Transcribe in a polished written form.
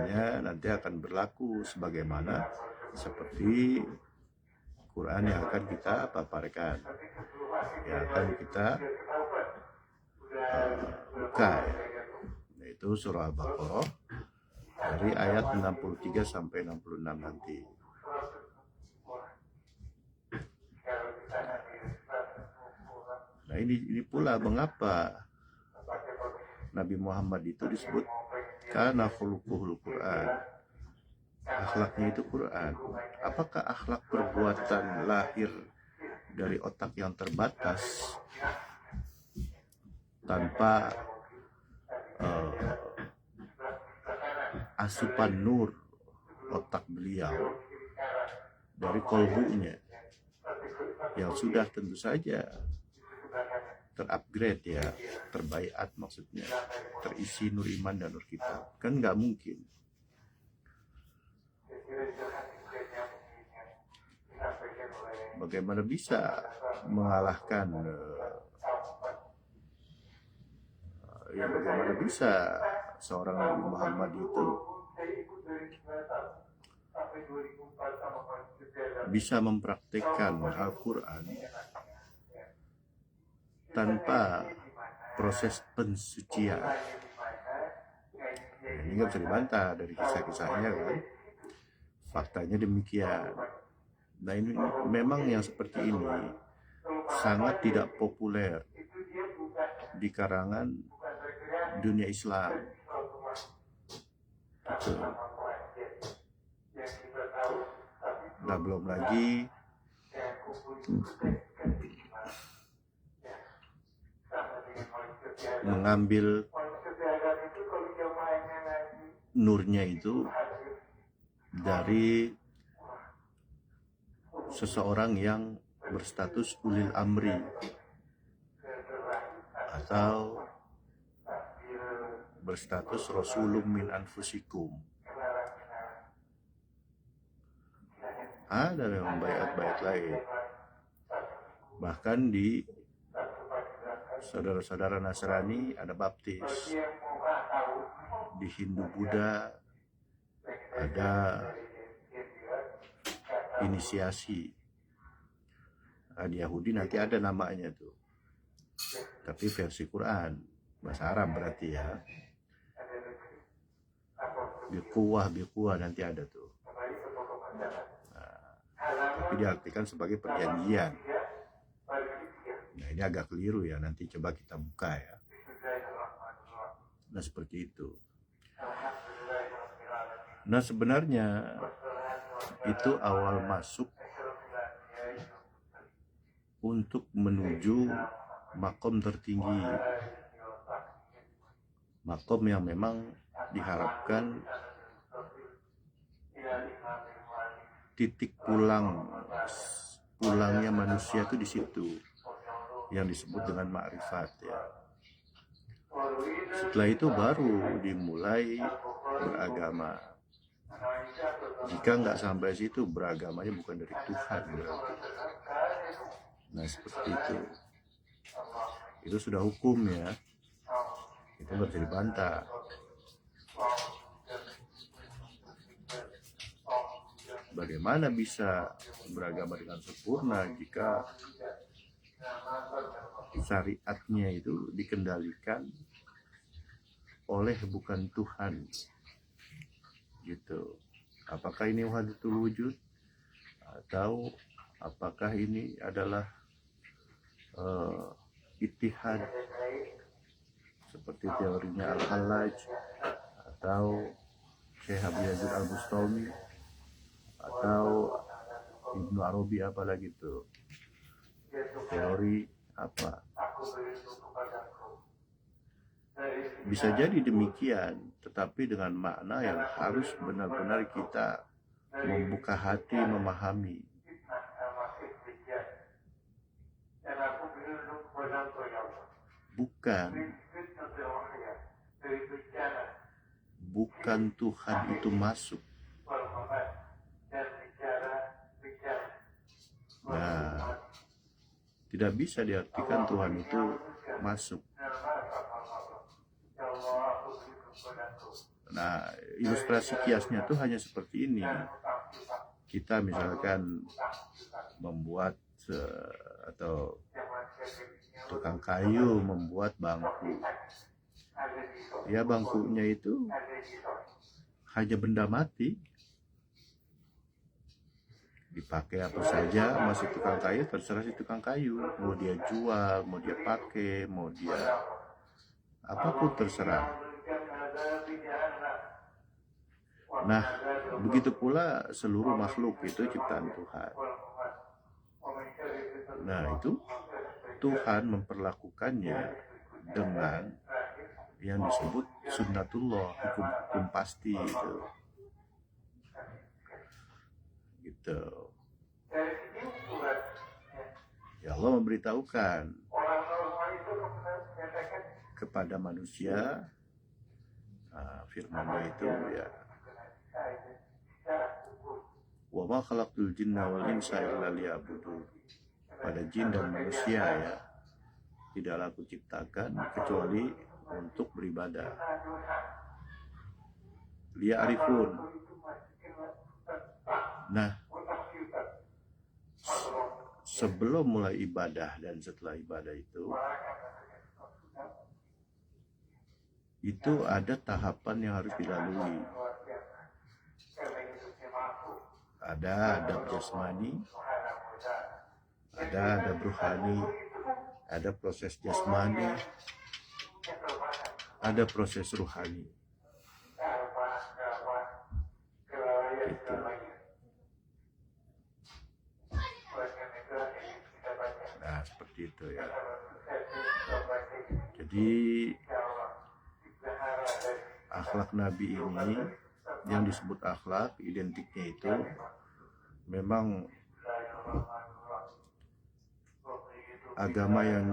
Makanya nanti akan berlaku sebagaimana seperti Quran yang akan kita paparkan, yang akan kita buka, yaitu surah Al-Baqarah dari ayat 63 sampai 66 nanti. Nah ini pula mengapa Nabi Muhammad itu disebut kana khuluquhul Quran, akhlaknya itu Quran. Apakah akhlak perbuatan lahir dari otak yang terbatas tanpa asupan nur otak beliau dari kolbunya yang sudah tentu saja terupgrade, ya, terbaiat, maksudnya terisi nur iman dan nur kitab, kan nggak mungkin. Bagaimana bisa mengalahkan bagaimana bisa seorang Nabi Muhammad itu bisa mempraktikkan Al-Quran tanpa proses pensucian. Ini nggak bisa dibantah dari kisah-kisahnya, kan? Faktanya demikian. Nah ini memang yang seperti ini sangat tidak populer di karangan dunia Islam. Gitu. Nah belum lagi mengambil nurnya itu dari seseorang yang berstatus ulil amri atau berstatus rasulun min anfusikum. Ada memang bayat-bayat lain, bahkan di saudara-saudara Nasrani ada baptis, di Hindu Buddha ada inisiasi, di Yahudi nanti ada namanya tuh, tapi versi Quran bahasa Arab berarti, ya, biquwah nanti ada tuh. Tapi diartikan sebagai perjanjian. Nah ini agak keliru, ya, nanti coba kita buka, ya. Nah seperti itu. Nah sebenarnya itu awal masuk untuk menuju makom tertinggi, makom yang memang diharapkan titik pulangnya manusia itu di situ, yang disebut dengan ma'rifat, ya. Setelah itu baru dimulai beragama. Jika nggak sampai situ, beragamanya bukan dari Tuhan berarti. Nah seperti itu. Itu sudah hukum, ya. Itu nggak bisa dibantah. Bagaimana bisa beragama dengan sempurna jika syariatnya itu dikendalikan oleh bukan Tuhan, gitu. Apakah ini wahdatul wujud atau apakah ini adalah ittihad seperti teorinya Al-Hallaj atau Syekh Abi Yazid Al-Bustami atau Ibnu Arabi, apalagi tuh teori apa. Bisa jadi demikian, tetapi dengan makna yang harus benar-benar kita membuka hati memahami. Bukan Tuhan itu masuk. Nah, tidak bisa diartikan Tuhan itu masuk. Nah, Nah, ilustrasi kiasnya tuh hanya seperti ini. Kita misalkan membuat atau tukang kayu membuat bangku. Ya, bangkunya itu hanya benda mati. Dipakai apa saja, masih tukang kayu, terserah si tukang kayu. Mau dia jual, mau dia pakai, mau dia apapun terserah. Nah, begitu pula seluruh makhluk itu ciptaan Tuhan. Nah, itu Tuhan memperlakukannya dengan yang disebut sunnatullah, hukum pasti itu. Gitu. Ya, Allah memberitahukan kepada manusia, firman-Nya itu ya, wa ma khalaqtul jinna wal insa illa liya'budun. Pada jin dan manusia ya, tidaklah aku ciptakan kecuali untuk beribadah. Liya'rifun. Nah, sebelum mulai ibadah dan setelah ibadah itu ada tahapan yang harus dilalui. Ada adab jasmani, ada adab ruhani, ada proses jasmani, ada proses ruhani. Gitu. Nah, seperti itu ya. Jadi akhlak Nabi ini yang disebut akhlak, identiknya itu memang agama yang